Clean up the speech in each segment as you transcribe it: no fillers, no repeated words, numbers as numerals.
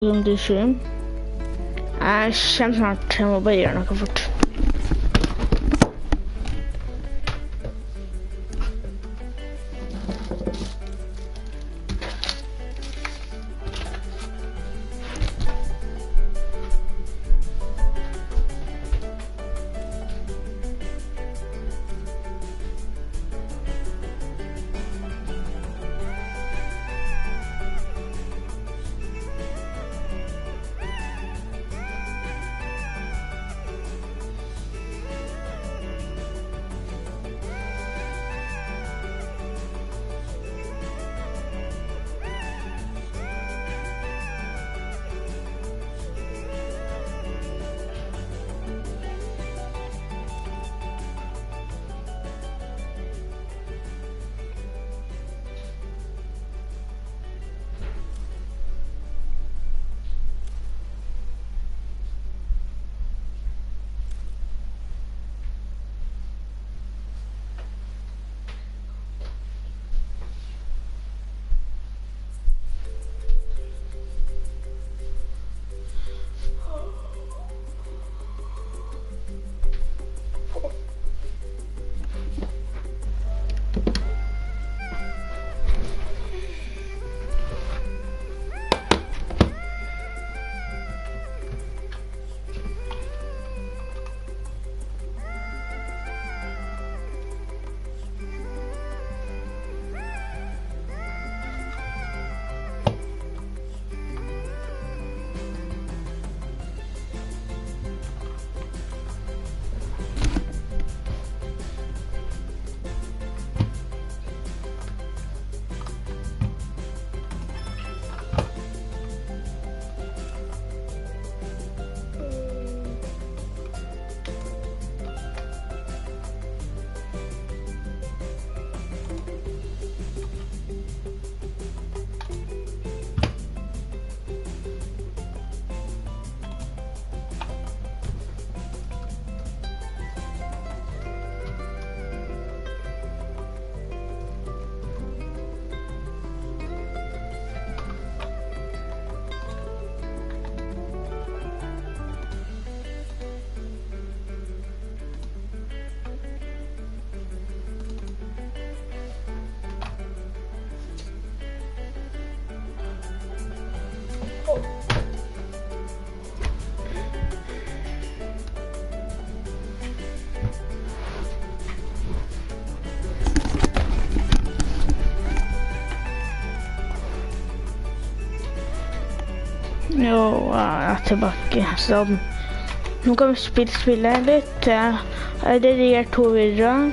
Runde 7. Jeg kommer snart, jeg må bare gjøre noe fort. Jo, jeg er tilbake, så nå kan vi spille litt. Jeg har redigert 2 videoer,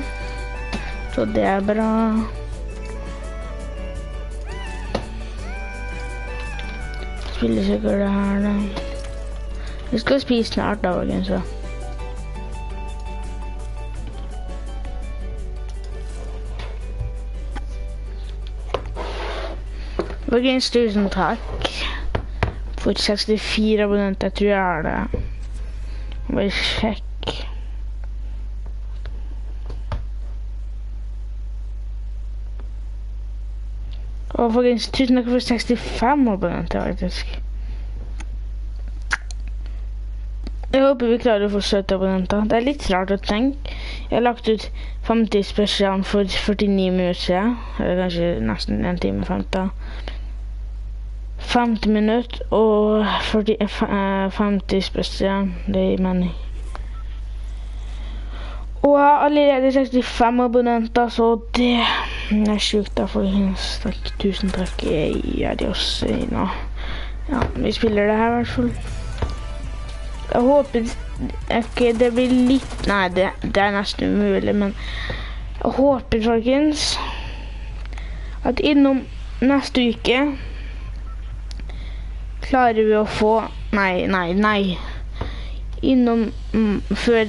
så det er bra. Spiller sikkert det her da. Vi skal spise snart da, så. Folkens, tusen takk for 64 abonnenter, tror jeg er det. Bare sjekk. Og folkens, tusen takk for 65 abonnenter, faktisk. Jeg håper vi klarer å få 70 abonnenter. Det er litt rart å tenke. Jeg har lagt ut 50 spesial for 49 minutter siden. Eller kanskje nesten 1 time og 50 minutter og 50 spesial, det gir mening. Og jeg har allerede 65 abonnenter, så det er sjukt da, folkens. Takk, tusen takk. Adios. Ja, vi spiller det her i hvert fall. Jeg håper ikke det blir litt, nei, det er nesten umulig, men jeg håper, folkens, at innom neste uke klarer vi å få, nei, innom, før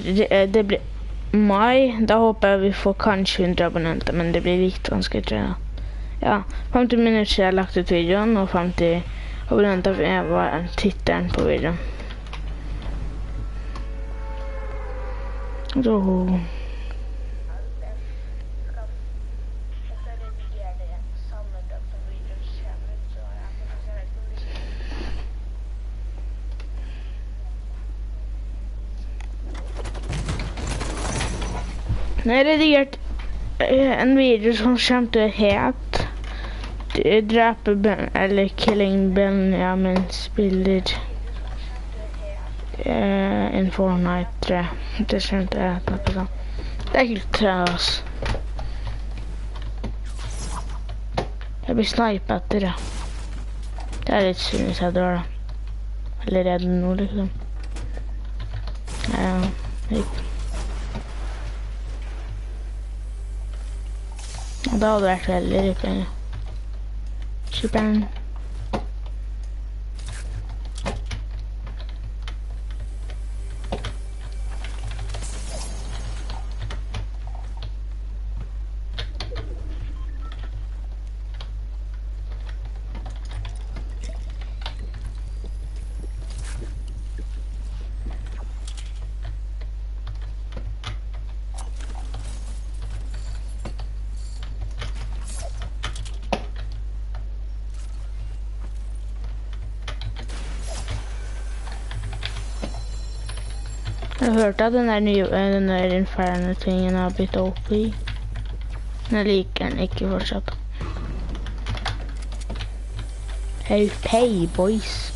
det blir mai, da håper jeg vi får kanskje 100 abonnenter, men det blir litt vanskelig, tror jeg. Ja, 50 minutter siden jeg har lagt ut videoen, og 50 abonnenter var tittelen på videoen. Så... Jeg har redigert en video som kommer til å hete Drepe eller Killing Benjamin spiller in Fortnite, tror jeg. Det kommer til å hete noe sånt. Det er kult, altså. Jeg blir snipet etter det. Det er litt synd hvis jeg dør da. Eller er det nå, liksom. Ja, og da hadde det vært veldig rippende. Superen. Jeg har hørt at den der Inferno-tingen har blitt OP. Men jeg liker den ikke fortsatt. Hey, boys.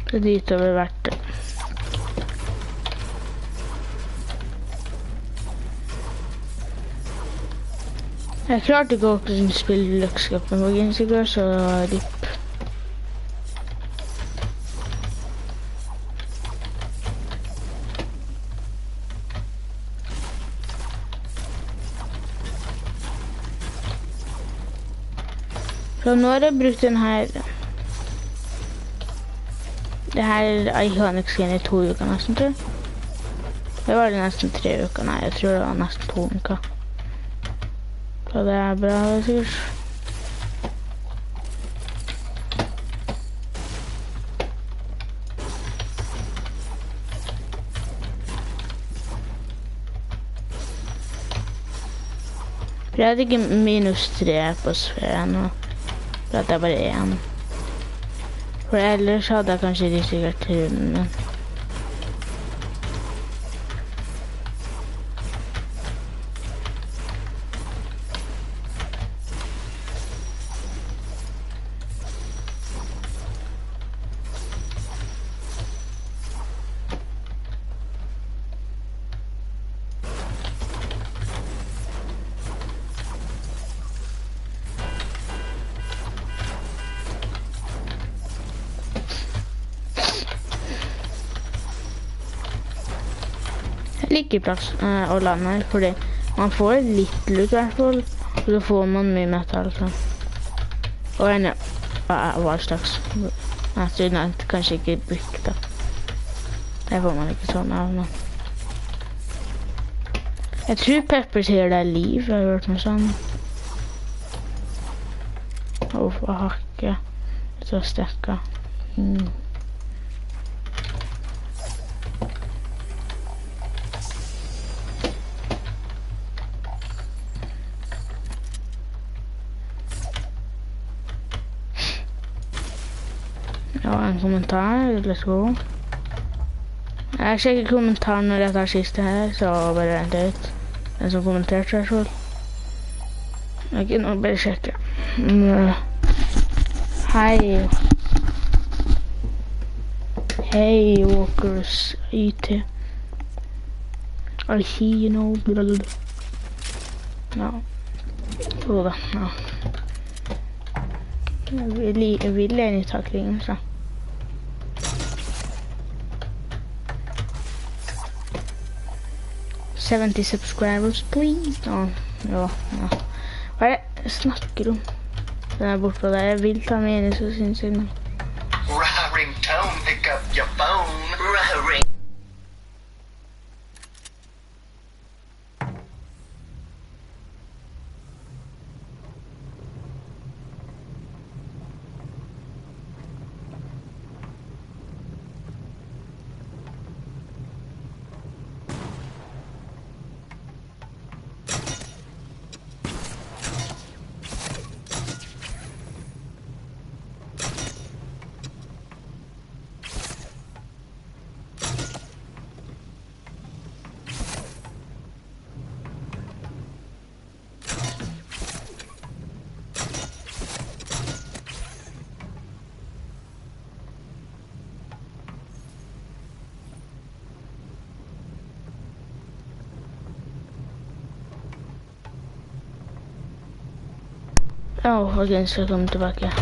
Det er dit over verdt det. Jeg klarte ikke å spille løkskapen på Ginsigur, så ripp. Så nå har jeg brukt den her, det her iconic skin i 2 uker nesten, tror jeg. Det var det nesten 3 uker, nei, jeg tror det var nesten 2 uker. Så det er bra, det er sikkert. For jeg hadde ikke -3 på sfæren nå. For at det er bare 1. For ellers hadde jeg kanskje risikert runden, men... Like plass å lande her, fordi man får litt loot i hvert fall, og så får man mye metal. Og en hva slags, kanskje ikke brick da. Det får man ikke sånn av nå. Jeg tror Pepper sier det er liv, jeg har hørt noe sånn. Hva hakke, så stekka. Ja, en kommentar, let's go. Jeg sjekker kommentaren når jeg tar siste her, så bare vent litt. Den som kommenterte her selv. Jeg kan nå bare sjekke. Hei. Hei, Walkers IT. I see you know, blablabla. Ja. Jo da, ja. Jeg vil en i taklingen, så. 70 subscribers, please. Ja. Hva er det jeg snakker om? Den er bortpå der. Jeg vil ta med inn i så sinnssykt. Ringtone, pick up your phone. Ring. okej, ska jag komma tillbaka.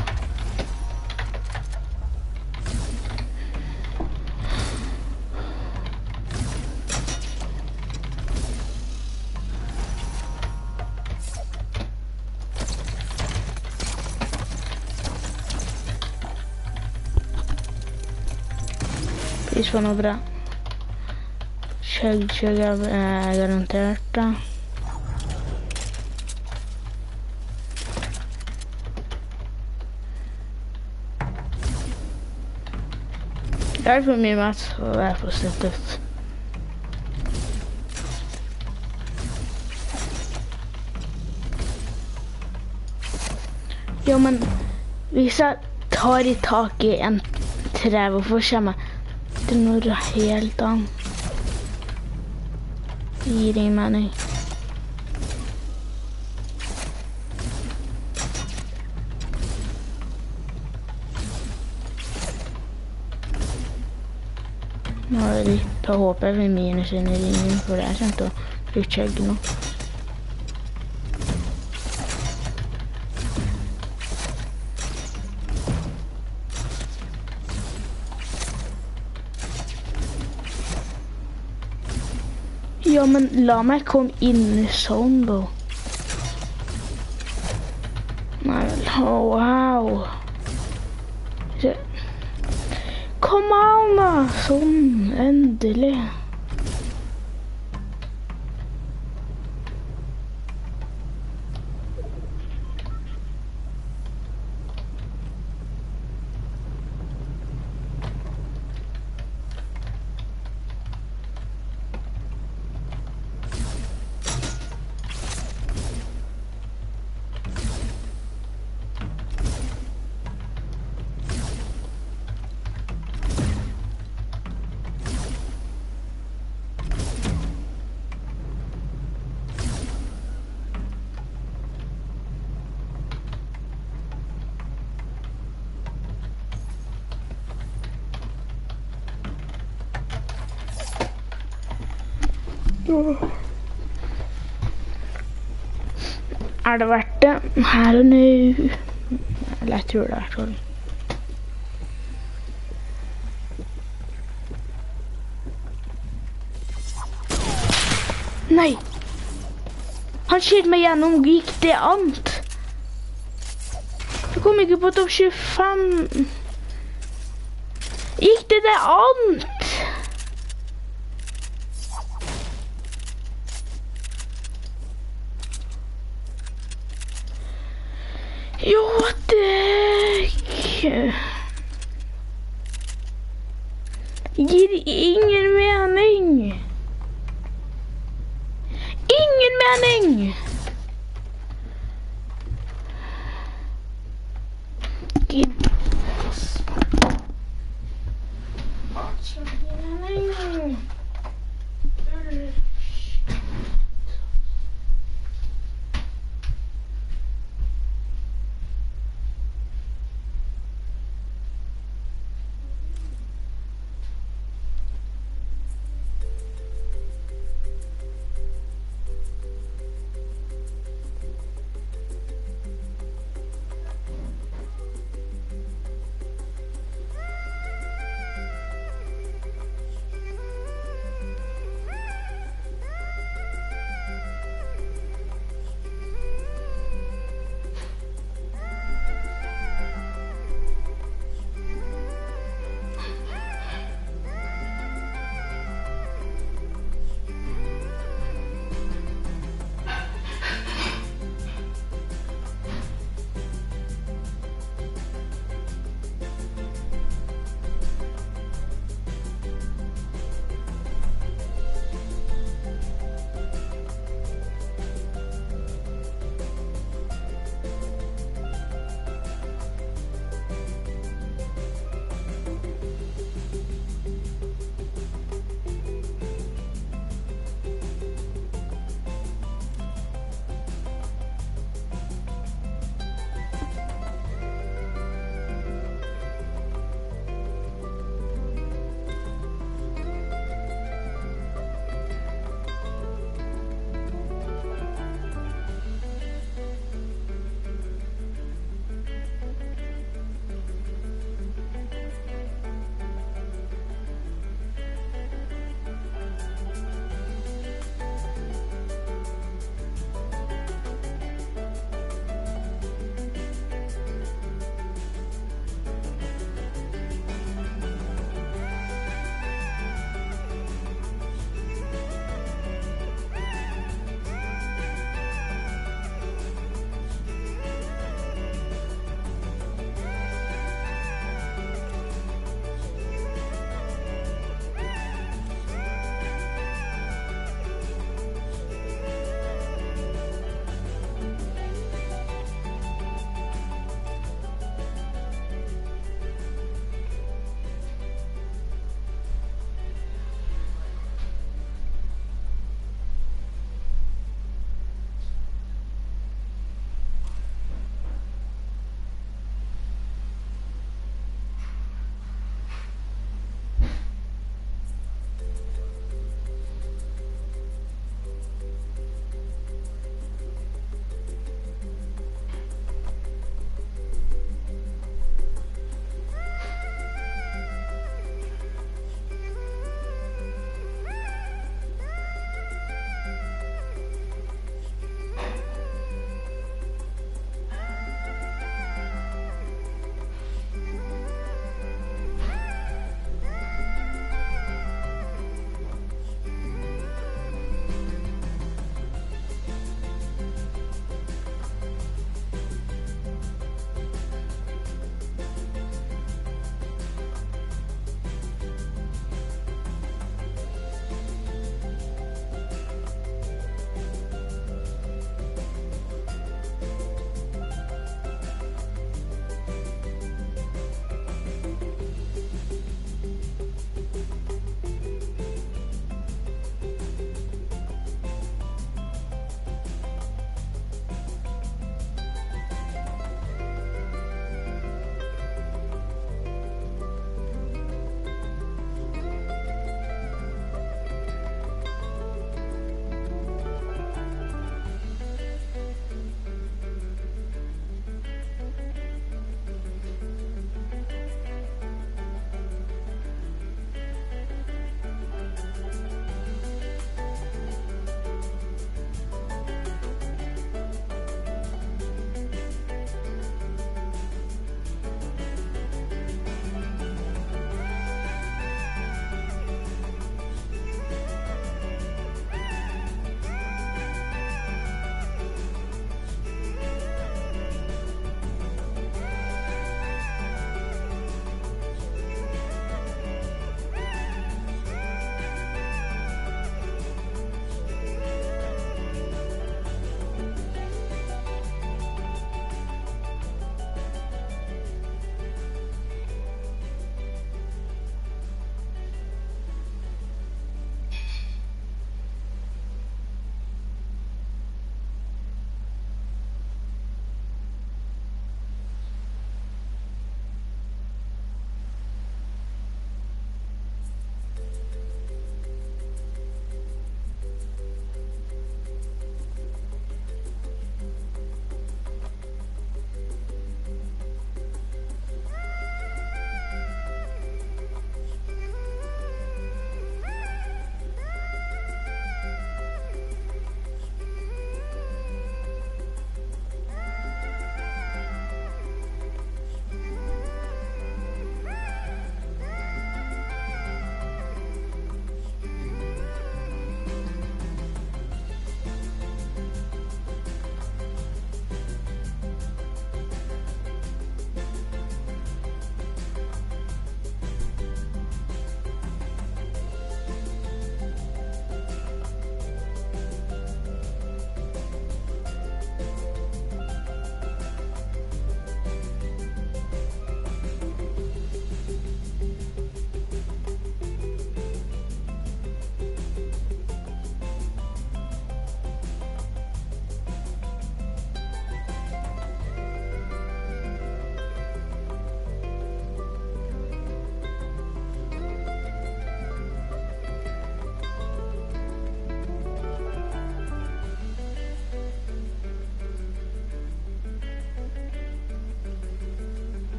Pris var nog bra. Chug garanterat da. Jag är för min mat och är på sättet. Jo, men vissa tar i tak i en träv och får känna det är nog helt annet. Gir ingen mening. Nå har jeg litt av håpet ved mine sin i ringen, for det er kjent å bli kjegg nå. Ja, men la meg komme inn i sånn da. Nei vel, wow. Kom an da, sånn, endelig. Er det verdt det? Her og nå? Eller jeg tror det er sånn. Nei! Han skjedde meg gjennom, gikk det ant? Jeg kom ikke på topp 25. Gikk det ant? Jo, det gir ingen mening. Ingen mening. Gid.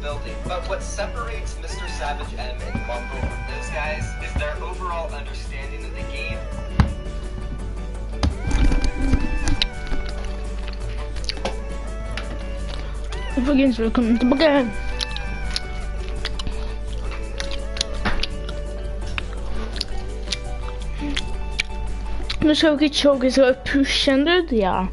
building. But what separates Mr. Savage M and Mongrel from those guys is their overall understanding of the game. Übrigens, willkommen zurück. Nu ska vi köra så pushen ut, ja.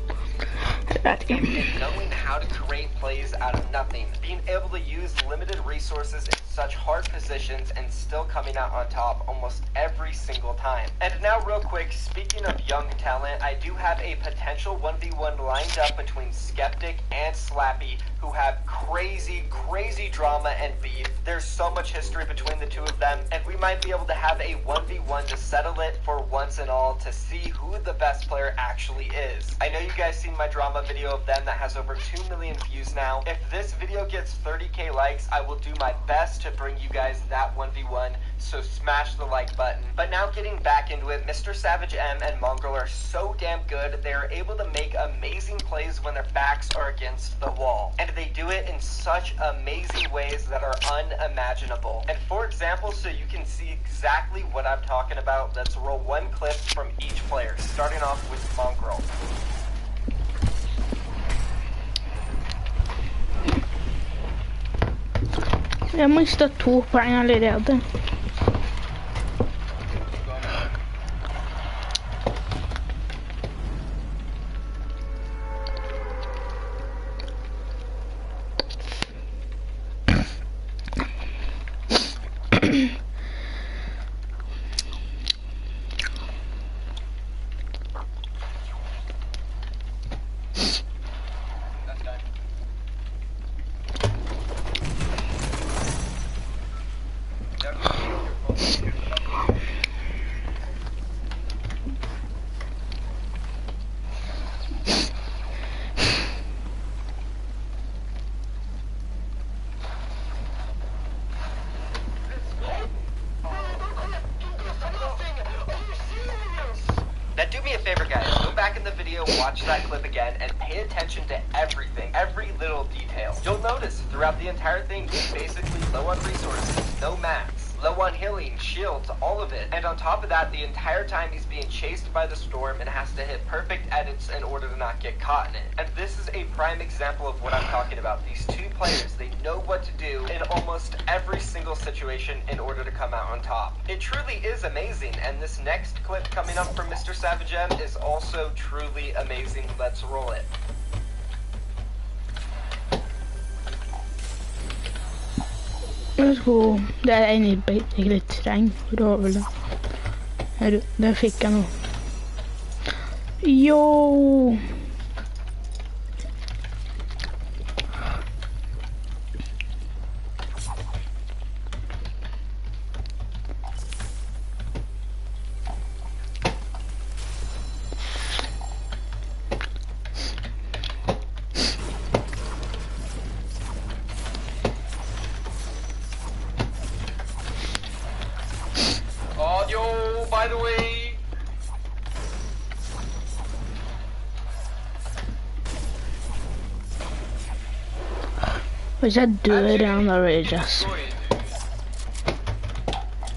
Knowing how to create plays out of nothing, being able to use limited resources in such hard positions and still coming out on top almost every single time. And now real quick, speaking of young talent, I do have a potential 1v1 lined up between Skeptic and Slappy, who have crazy drama and beef. There's so much history between the two of them, and we might be able to have a 1v1 to settle it for once and all to see who the best player actually is. I know you guys seen my drama video of them that has over 2 million views now. If this video gets 30k likes, I will do my best to bring you guys that 1v1, so smash the like button. But now getting back into it, Mr. Savage M and Mongrel are so damn good, they are able to make amazing plays when their backs are against the wall. And they do it in such amazing ways that are unimaginable. And for example, so you can see exactly what I'm talking about, let's roll one clip from each player, starting off with Mongrel. Jag måste ta 2 poäng allerede. Now do me a favor guys, go back in the video, watch that clip again, and pay attention to everything, every little detail. You'll notice throughout the entire thing, he's basically low on resources, no mats, low on healing, shields, all of it. And on top of that, the entire time he's being chased by the storm and has to hit perfect edits in order to not get caught in it. And this is a prime example of what I'm talking about. These two players, they know what to do in almost every single situation in order to come out on top. It truly is amazing, and this next clip coming up from Mr. Savage M is also truly amazing. Let's roll it. Så det är en riktigt sträng. Då vill jag. Där fick jag nog. Jo. Audio, by the way. Was that good on the rages?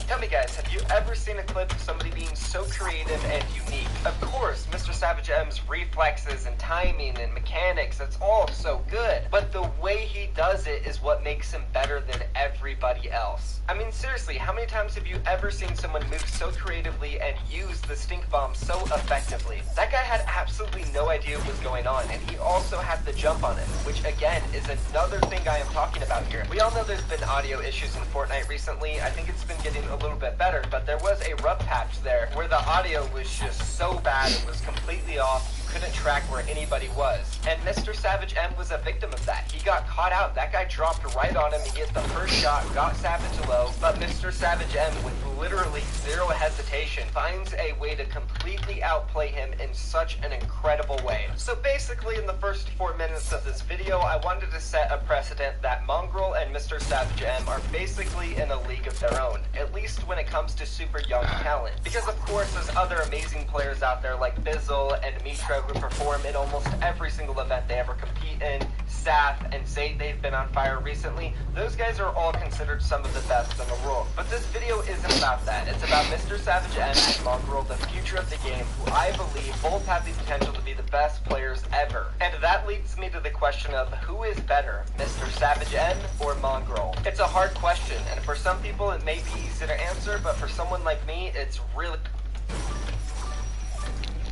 Tell me guys, have you ever seen a clip of somebody being so creative and unique? Of course, Mr. Savage M's reflexes and timing and mechanics, it's all so good. But the way he does it is what makes him better than everybody else. I mean, seriously, how many times have you ever seen someone move so creatively and use the stink bomb so effectively? That guy had absolutely no idea what was going on, and he also had the jump on it, which again is another thing I am talking about here. We all know there's been audio issues in Fortnite recently. I think it's been getting a little bit better, but there was a rough patch there where the audio was just so bad it was completely off. Couldn't track where anybody was. And Mr. Savage M was a victim of that. He got caught out. That guy dropped right on him. He hit the first shot, got Savage low, but Mr. Savage M, with literally zero hesitation, finds a way to completely outplay him in such an incredible way. So basically, in the first 4 minutes of this video, I wanted to set a precedent that Mongrel and Mr. Savage M are basically in a league of their own, at least when it comes to super young talent. Because of course, there's other amazing players out there like Bizzle and Mitra who perform in almost every single event they ever compete in. Saf, and Zay, they've been on fire recently. Those guys are all considered some of the best in the world. But this video isn't about that. It's about Mr. Savage M and Mongrel, the future of the game, who I believe both have the potential to be the best players ever. And that leads me to the question of who is better, Mr. Savage M or Mongrel? It's a hard question, and for some people it may be easy to answer, but for someone like me, it's really...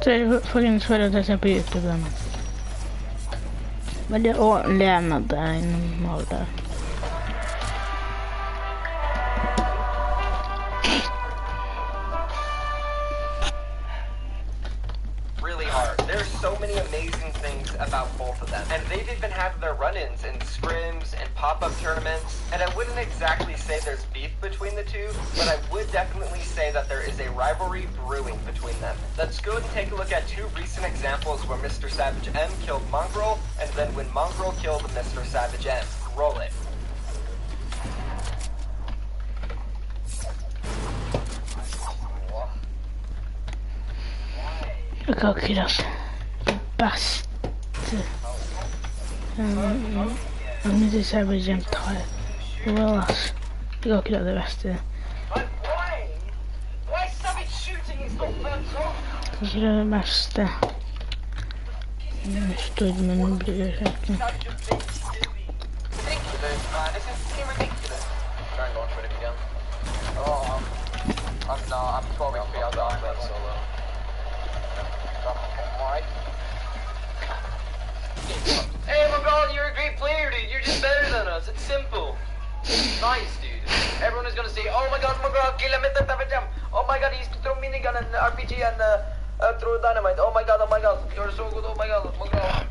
Så får jag inte svara att jag på YouTube där. Men det är Lena där inom av där. Really hard. There's so many amazing things about both of them. And they've even had their run-ins in scrims and pop-up tournaments. And I wouldn't exactly say there's beef between the two, but I would definitely say that there is a rivalry brewing between them. Let's go and take a look at two recent examples where Mr. Savage M killed Mongrel, and then when Mongrel killed Mr. Savage M. Roll it. Jag har killat bäst. Jag inte säga jämt har det. Well, jag har killat det bästa. Jag killar det bästa. Jag stod med nu blir jag säkert. I'm 12 HP, I'll die by solo. Hey, my god, you're a great player, dude. You're just better than us. It's simple. It's nice, dude. Everyone is gonna say, oh my god, kill him with the jump. Oh my god, he's throw minigun and RPG and throw dynamite. Oh my god, you're so good. Oh my god.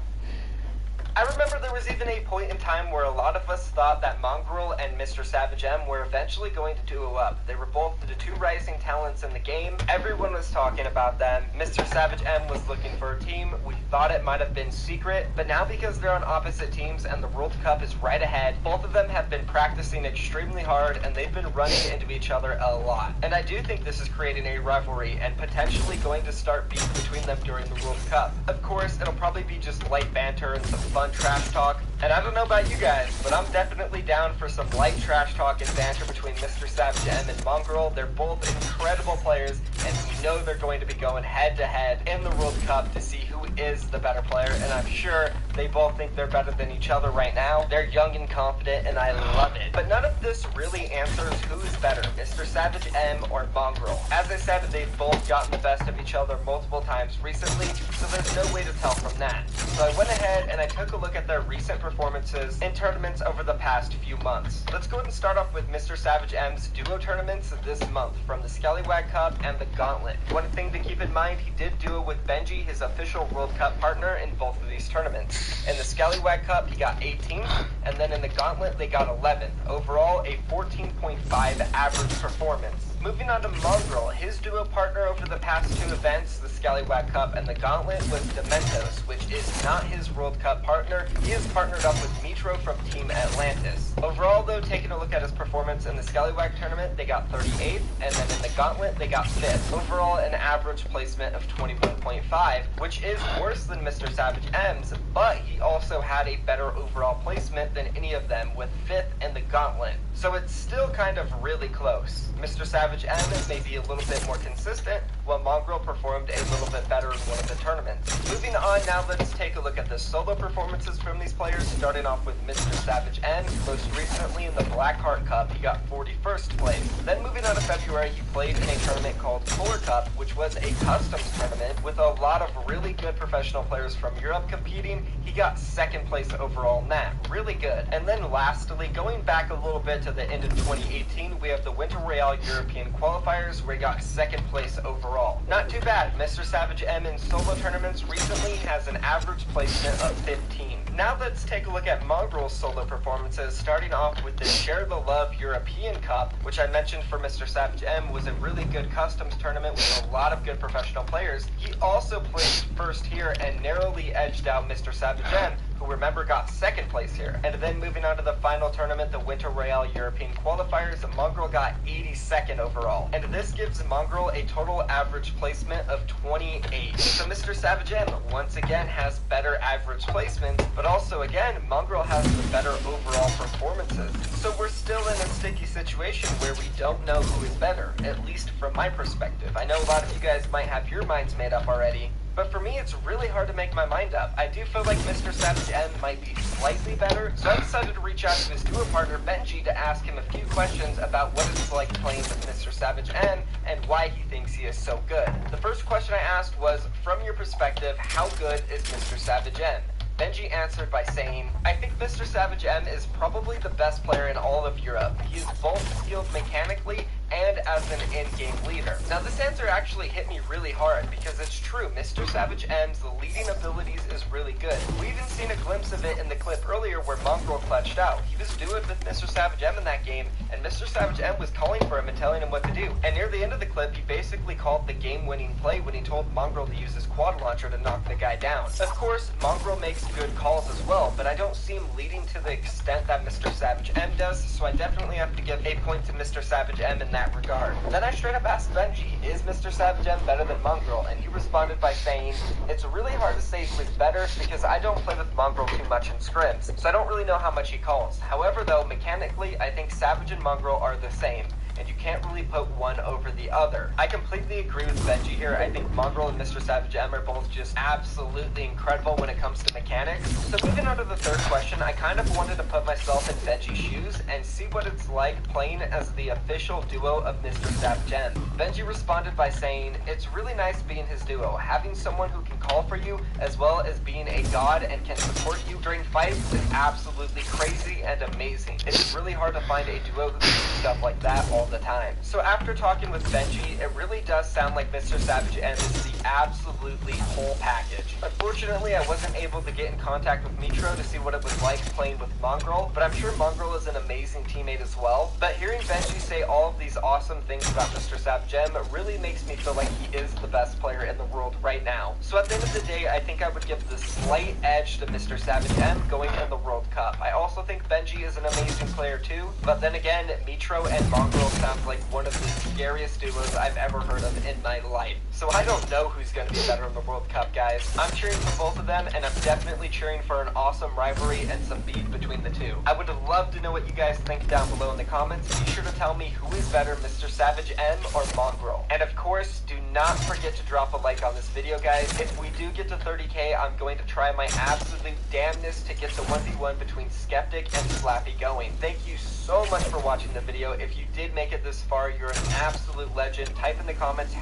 I remember there was even a point in time where a lot of us thought that Mongrel and Mr. Savage M were eventually going to duo up. They were both the two rising talents in the game. Everyone was talking about them. Mr. Savage M was looking for a team. We thought it might have been secret, but now because they're on opposite teams and the World Cup is right ahead, both of them have been practicing extremely hard and they've been running into each other a lot. And I do think this is creating a rivalry and potentially going to start beef between them during the World Cup. Of course, it'll probably be just light banter and some fun trash talk, and I don't know about you guys, but I'm definitely down for some light trash talk and banter between Mr. Savage M and Mongrel. They're both incredible players, and we know they're going to be going head to head in the World Cup to see who is the better player, and I'm sure they both think they're better than each other right now. They're young and confident, and I love it. But none of this really answers who's better, Mr. Savage M or Mongrel. As I said, they've both gotten the best of each other multiple times recently, so there's no way to tell from that. So I went ahead and I took a look at their recent performances in tournaments over the past few months. Let's go ahead and start off with Mr. Savage M's duo tournaments this month from the Scallywag Cup and the Gauntlet. One thing to keep in mind, he did duo with Benji, his official World Cup partner, in both of these tournaments. In the Scallywag Cup, he got 18th, and then in the Gauntlet, they got 11th. Overall, a 14.5 average performance. Moving on to Mongrel, his duo partner over the past two events, the Scallywag Cup and the Gauntlet, was Dementos, which is not his World Cup partner. He is partnered up with Mitro from Team Atlantis. Overall, though, taking a look at his performance in the Scallywag tournament, they got 38th, and then in the Gauntlet, they got 5th. Overall, an average placement of 21.5, which is worse than Mr. Savage M's, but he also had a better overall placement than any of them, with 5th in the Gauntlet. So it's still kind of really close. Mr. Savage M may be a little bit more consistent, while Mongrel performed a little bit better in one of the tournaments. Moving on, now let's take a look at the solo performances from these players, starting off with Mr. Savage M. Most recently in the Blackheart Cup, he got 41st place. Then moving on to February, he played in a tournament called Fuller Cup, which was a customs tournament with a lot of really good professional players from Europe competing. He got 2nd place overall in that. Really good. And then lastly, going back a little bit to the end of 2018, we have the Winter Royale European qualifiers, where he got 2nd place overall. Not too bad. Mr. Savage M in solo tournaments recently has an average placement of 15. Now let's take a look at Mongrel's solo performances, starting off with the Share the Love European Cup, which I mentioned for Mr. Savage M was a really good customs tournament with a lot of good professional players. He also placed 1st here and narrowly edged out Mr. Savage M, who remember got second place here. And then moving on to the final tournament, the Winter Royale European qualifiers, Mongrel got 82nd overall. And this gives Mongrel a total average placement of 28. So Mr. Savage M once again has better average placements, but also again, Mongrel has the better overall performances. So we're still in a sticky situation where we don't know who is better, at least from my perspective. I know a lot of you guys might have your minds made up already, but for me, it's really hard to make my mind up. I do feel like Mr. Savage M might be slightly better, so I decided to reach out to his duo partner, Benji, to ask him a few questions about what it's like playing with Mr. Savage M and why he thinks he is so good. The first question I asked was, from your perspective, how good is Mr. Savage M? Benji answered by saying, I think Mr. Savage M is probably the best player in all of Europe. He is both skilled mechanically and as an in-game leader. Now this answer actually hit me really hard because it's true, Mr. Savage M's leading abilities is really good. We even seen a glimpse of it in the clip earlier where Mongrel clutched out. He was doing with Mr. Savage M in that game, and Mr. Savage M was calling for him and telling him what to do. And near the end of the clip, he basically called the game-winning play when he told Mongrel to use his quad launcher to knock the guy down. Of course, Mongrel makes good calls as well, but I don't see him leading to the extent that Mr. Savage M does, so I definitely have to give a point to Mr. Savage M in that regard. Then I straight up asked Benji, is Mr. Savage M better than Mongrel? And he responded by saying, it's really hard to say who is better because I don't play with Mongrel too much in scrims, so I don't really know how much he calls. However though, mechanically, I think Savage and Mongrel are the same, and you can't really put one over the other. I completely agree with Benji here. I think Mongrel and Mr. Savage M are both just absolutely incredible when it comes to mechanics. So moving on to the third question, I kind of wanted to put myself in Benji's shoes and see what it's like playing as the official duo of Mr. Savage M. Benji responded by saying, it's really nice being his duo. Having someone who can call for you as well as being a god and can support you during fights is absolutely crazy and amazing. It's really hard to find a duo who can do stuff like that all the time. So after talking with Benji, it really does sound like Mr. Savage M is the absolutely whole package. Unfortunately, I wasn't able to get in contact with Mitro to see what it was like playing with Mongrel, but I'm sure Mongrel is an amazing teammate as well. But hearing Benji say all of these awesome things about Mr. Savage M really makes me feel like he is the best player in the world right now. So at the end of the day, I think I would give the slight edge to Mr. Savage M going in the World Cup. I also think Benji is an amazing player too, but then again, Mitro and Mongrel sounds like one of the scariest duos I've ever heard of in my life. So I don't know who's going to be better in the World Cup, guys. I'm cheering for both of them, and I'm definitely cheering for an awesome rivalry and some beef between the two. I would love to know what you guys think down below in the comments. Be sure to tell me who is better, Mr. Savage M or Mongrel. And of course, do not forget to drop a like on this video, guys. If we do get to 30K, I'm going to try my absolute damnness to get the 1v1 between Skeptic and Slappy going. Thank you so much for watching the video. If you did make it this far, you're an absolute legend. Type in the comments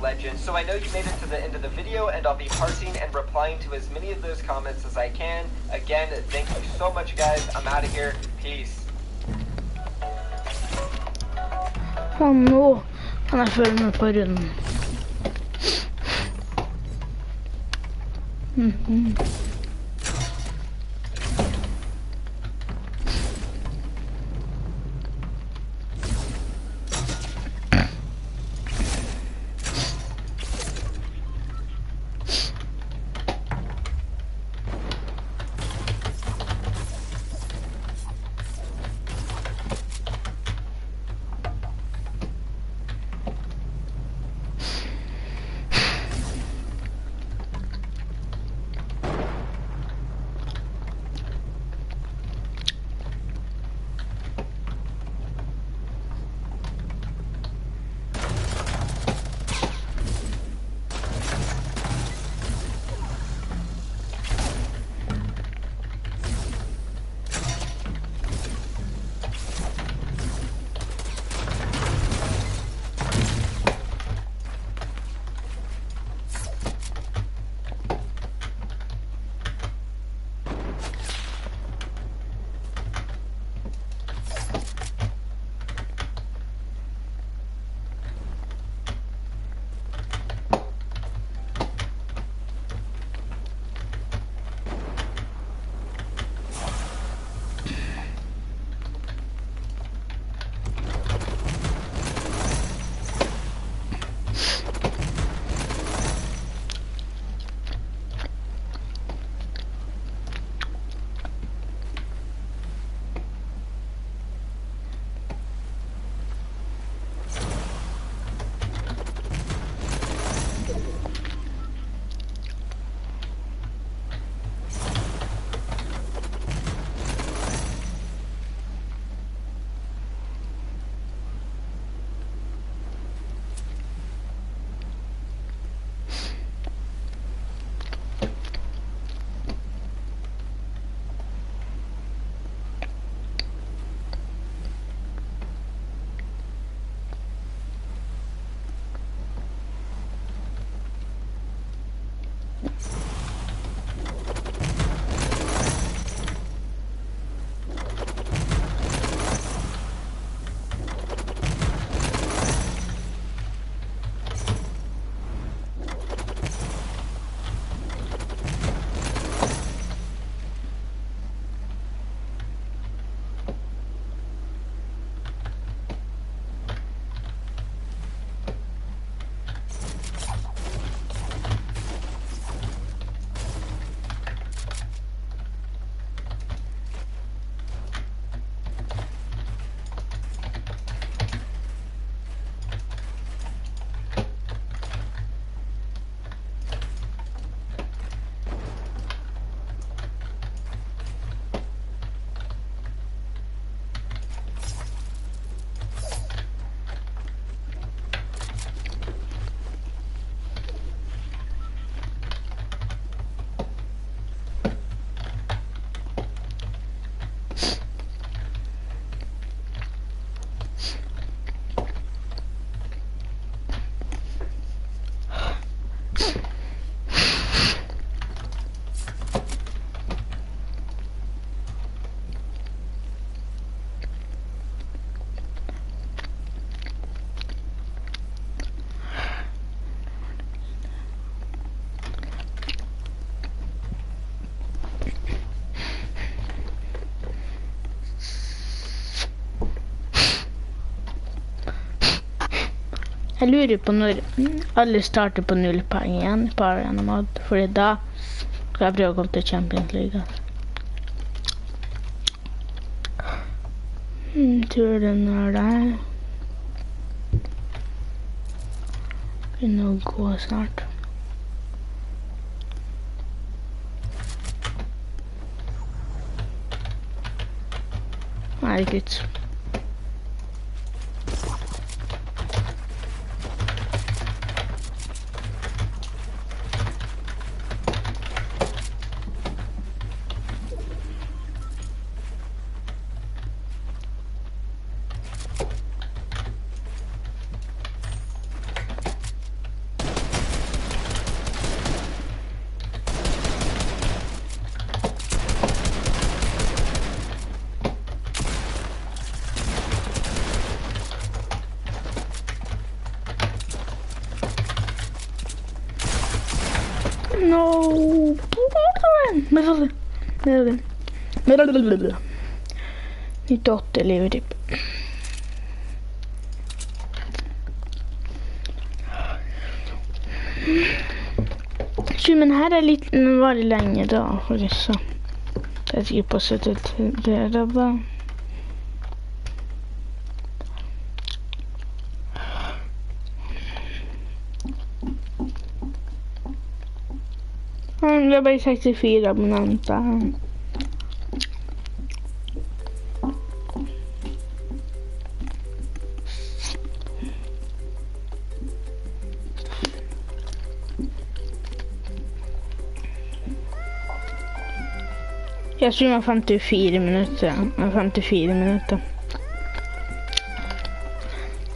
#legend so I know you made it to the end of the video, and I'll be parsing and replying to as many of those comments as I can. Again, thank you so much, guys. I'm out of here. Peace. Nå kan jeg følge med på runden. Jeg lurer på når alle starter på 0 poeng igjen på Arena Mod, fordi da skal jeg prøve å komme til Champions League. Tror den er der. Begynner å gå snart. Nei, gutt. No! Medaljen! 98 livet typ. Men her er litt veldig lenge da, faktisk så. Det er sikkert på 73 da. Det er bare 64 abonnenter. Jeg streamer 54 minutter. 54 minutter.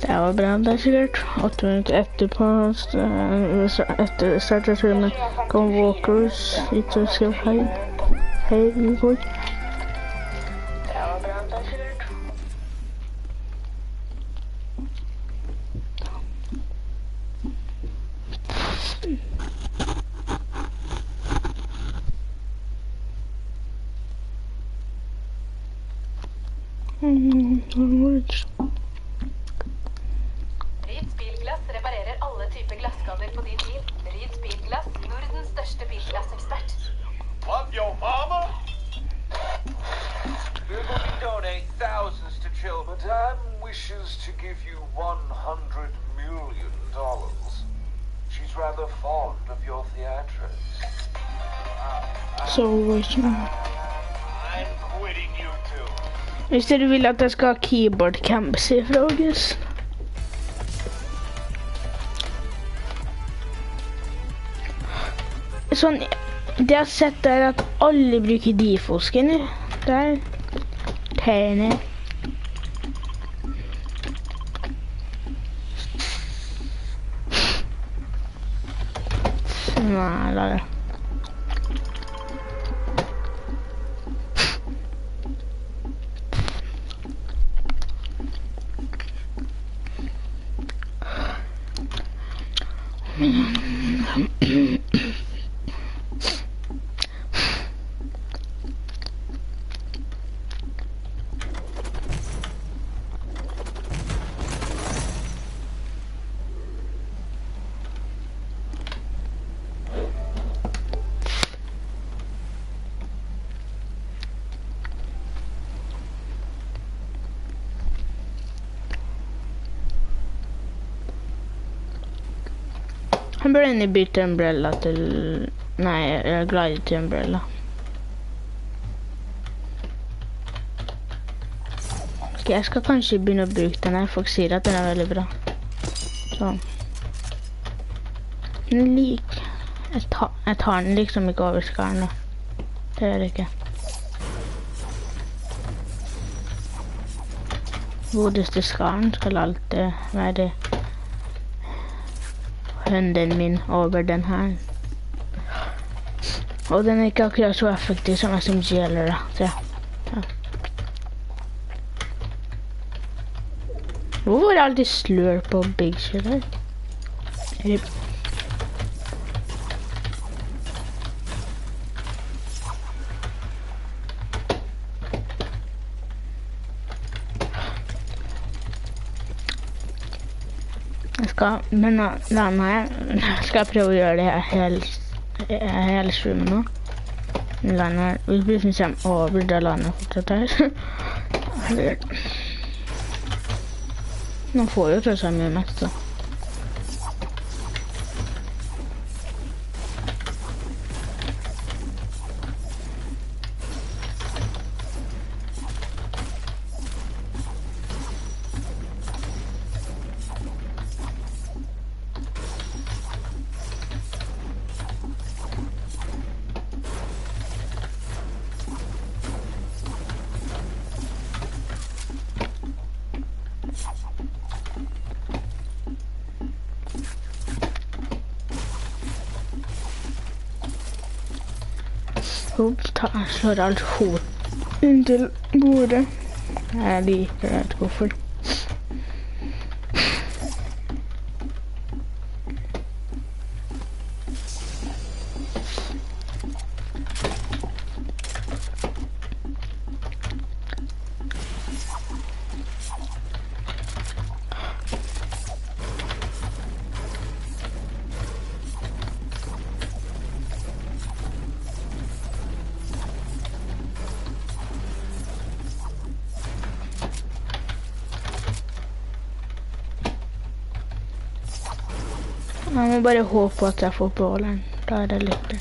Det var bra, det er sikkert. 8 minutter etterpå, etter starterturen kom Walkers hit og skrev hei. Hei, Igor. Det var bra, det er sikkert. Ryds bilglass reparerer alle typer glasskader på din bil. Ryds bilglass, Nordens største bilglassekspert. Love your mama? We're going to donate thousands to children. Madame wishes to give you $100 million. She's rather fond of your theatrics. Så ikke noe. I'm quitting you two. Hvis dere vil at jeg skal ha keyboard camps i Frogus. Sånn, det jeg har sett er at alle bruker defo-skinner. Der. Terne. Nei, la det. Han burde egentlig bytte umbrella til... Nei, jeg glider til umbrella. Ok, jeg skal kanskje begynne å bruke den her. Folk sier at den er veldig bra. Sånn. Den lik... Jeg tar den liksom ikke over skaren da. Det gjør jeg ikke. Godeste skaren skal alltid være hunden min over den her. Og den er ikke akkurat så effektiv som SMG eller da. Så ja. Hvorfor er det alltid slur på big shit her? Men denne her skal jeg prøve å gjøre det hele streamen nå. Lander, hvis bussen kommer over, da lander jeg fortsatt her. Nå får jeg jo tross alt mye mest da. Slår alt hodet inntil bordet. Jeg liker det, vet hvorfor. Jeg må bare håpe at jeg får bålen. Da er det lykkelig.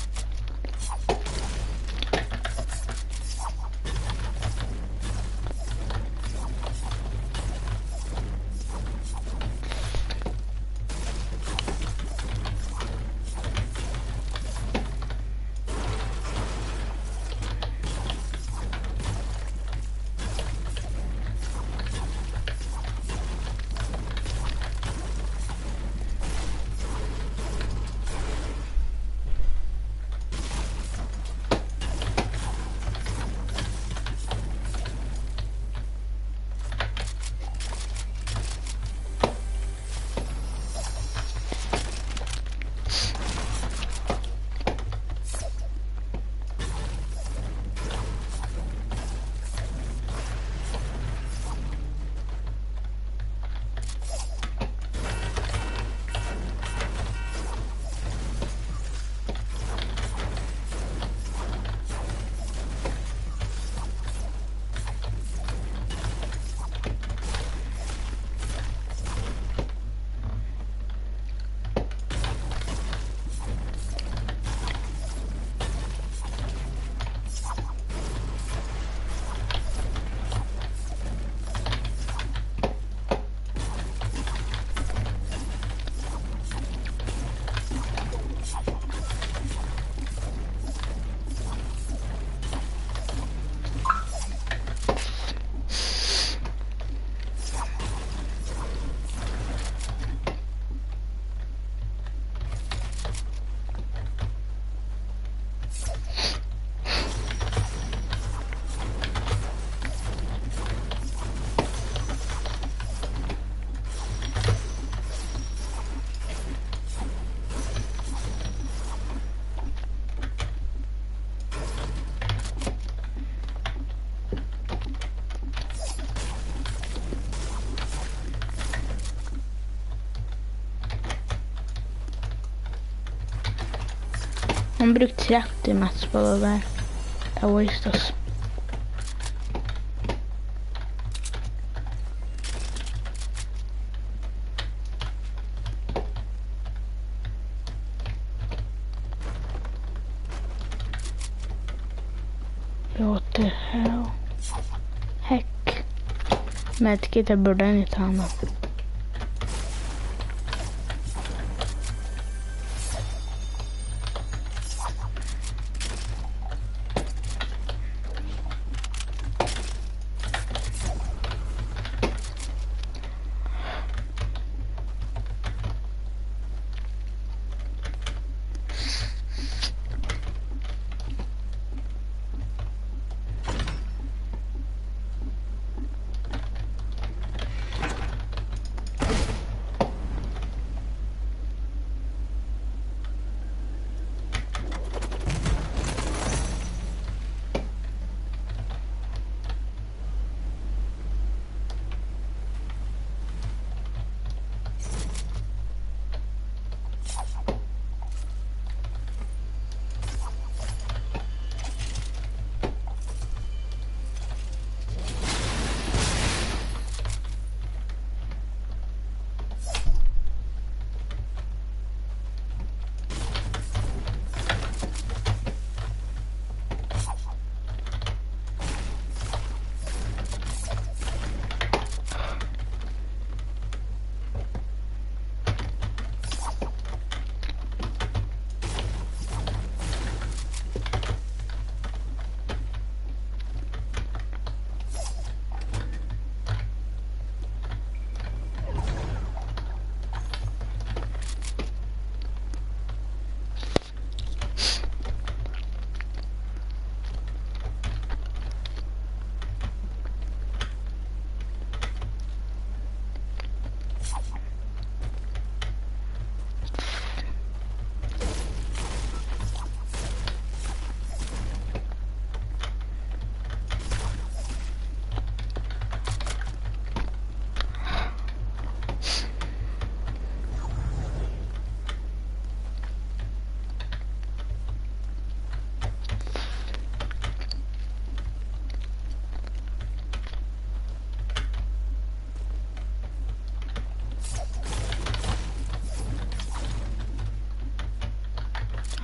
Han brukte 30 mats på det der. Det er waste, altså. What the hell? Heck. Medkit, jeg burde egentlig ta den.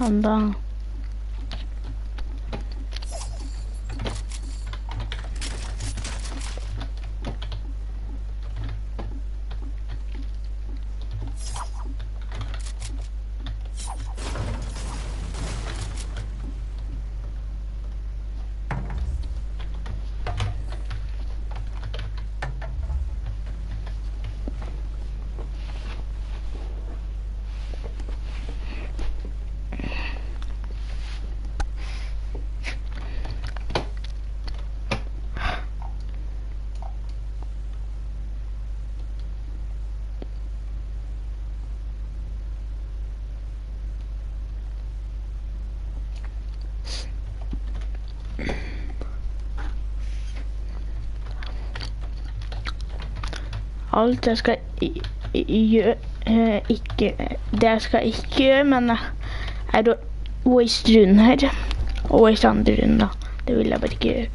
han da. Alt jeg skal gjøre, det jeg skal ikke gjøre, men er å waste runden her, og waste andre runden da. Det vil jeg bare ikke gjøre.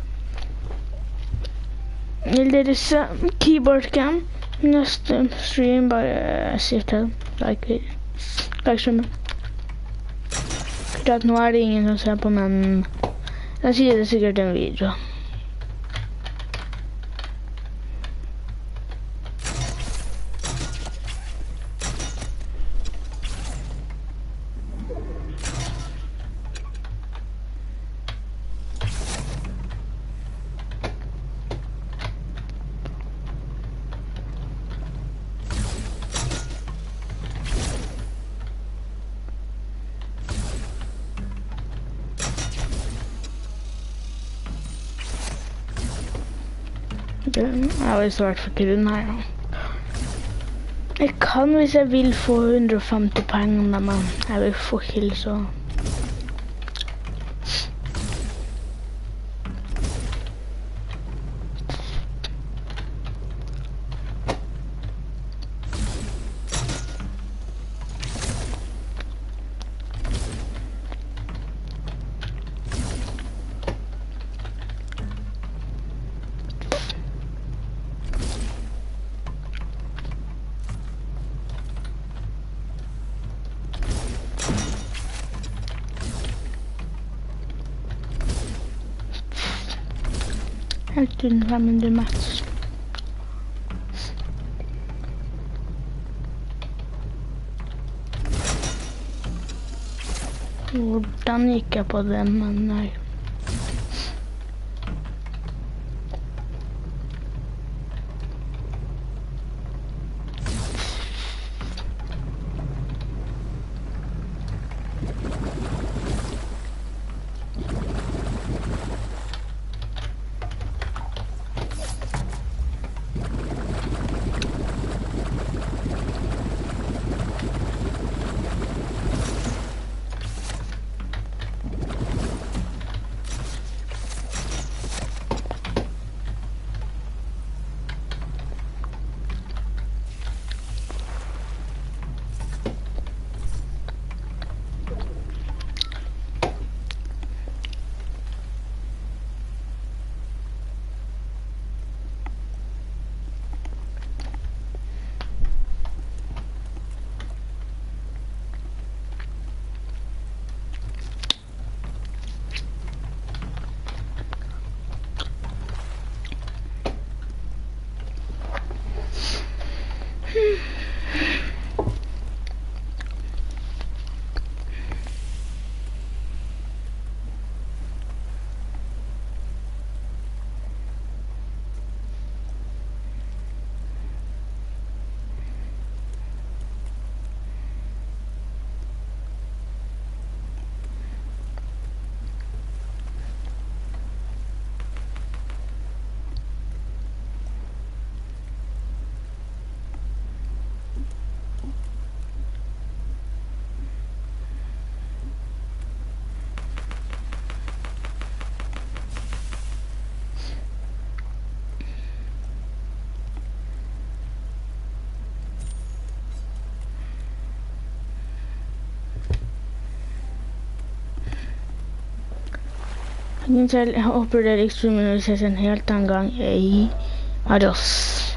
Vil dere se keyboard cam? Neste stream, bare si til like streamen. Akkurat nå er det ingen som ser på, men da sier det sikkert en video. Jeg har visst vært for grunn her nå. Jeg kan hvis jeg vil få 150 penger, men jeg vil få kill så. Helt uten 500 match. Hvordan gikk jeg på den, men nei. Jeg håper dere ikke streamer og ses en helt annen gang. Adios.